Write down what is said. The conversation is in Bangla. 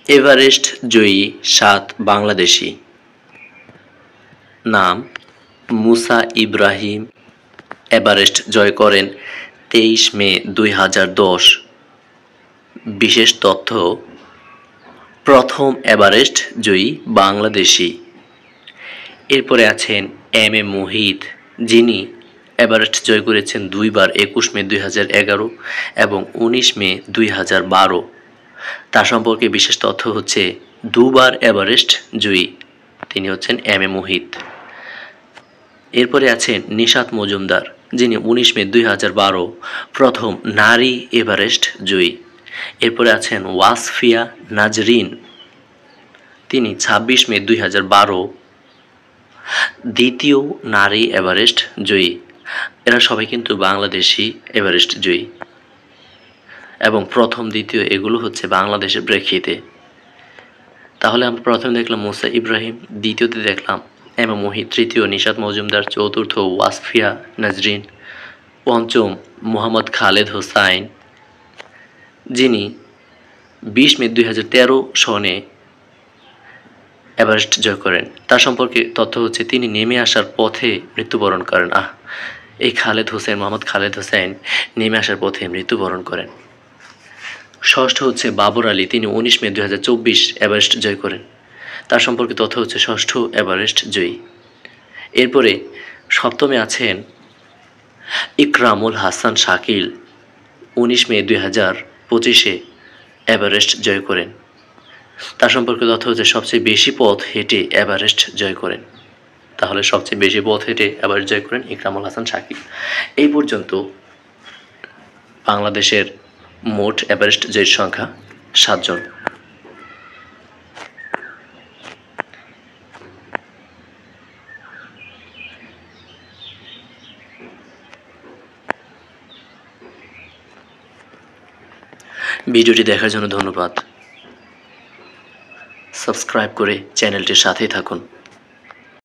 এভারেস্ট জয়ী ৭ বাংলাদেশী। নাম: মুসা ইব্রাহিম। এভারেস্ট জয় করেন ২৩ মে ২০১০। বিশেষ তথ্য: প্রথম এভারেস্ট জয়ী বাংলাদেশী। এরপরে আছেন এম এ মুহিত, যিনি এভারেস্ট জয় করেছেন ২ বার, ২১ মে ২০১১ এবং ১৯ মে ২০১২। তার সম্পর্কে বিশেষ তথ্য হচ্ছে ২ বার এভারেস্ট জয়ী, তিনি হচ্ছেন এম এ মুহিত। এরপরে আছেন নিশাত মজুমদার, যিনি ১৯ মে ২০১২ প্রথম নারী এভারেস্ট জয়ী। এরপরে আছেন ওয়াসফিয়া নাজরিন, তিনি ২৬ মে ২০১২ দ্বিতীয় নারী এভারেস্ট জয়ী। এরা সবাই কিন্তু বাংলাদেশি এভারেস্ট জয়ী এবং প্রথম দ্বিতীয় এগুলো হচ্ছে বাংলাদেশের প্রেক্ষিতে। তাহলে আমরা প্রথমে দেখলাম মুসা ইব্রাহিম, দ্বিতীয়তে দেখলাম এম এ মুহিত, তৃতীয় নিশাত মজুমদার, চতুর্থ ওয়াসফিয়া নাজরিন, পঞ্চম মোহাম্মদ খালেদ হোসাইন, যিনি ২০ মে ২০১৩ সনে এভারেস্ট জয় করেন। তার সম্পর্কে তথ্য হচ্ছে তিনি নেমে আসার পথে মৃত্যুবরণ করেন। এই মোহাম্মদ খালেদ হোসেন নেমে আসার পথে মৃত্যুবরণ করেন। ষষ্ঠ হচ্ছে বাবর আলী, তিনি ১৯ মে ২০২৪ এভারেস্ট জয় করেন। তার সম্পর্কে তথ্য হচ্ছে ষষ্ঠ এভারেস্ট জয়ী। এরপরে সপ্তমে আছেন ইকরামুল হাসান শাকিল, ১৯ মে ২০২৫ এভারেস্ট জয় করেন। তার সম্পর্কে তথ্য হচ্ছে সবচেয়ে বেশি পথ হেঁটে এভারেস্ট জয় করেন। তাহলে সবচেয়ে বেশি পথ হেঁটে এভারেস্ট জয় করেন ইকরামুল হাসান শাকিল। এই পর্যন্ত বাংলাদেশের মোট এভারেস্ট জয়ীর সংখ্যা ৭ জন। ভিডিওটি দেখার জন্য ধন্যবাদ। সাবস্ক্রাইব করে চ্যানেলটির সাথেই থাকুন।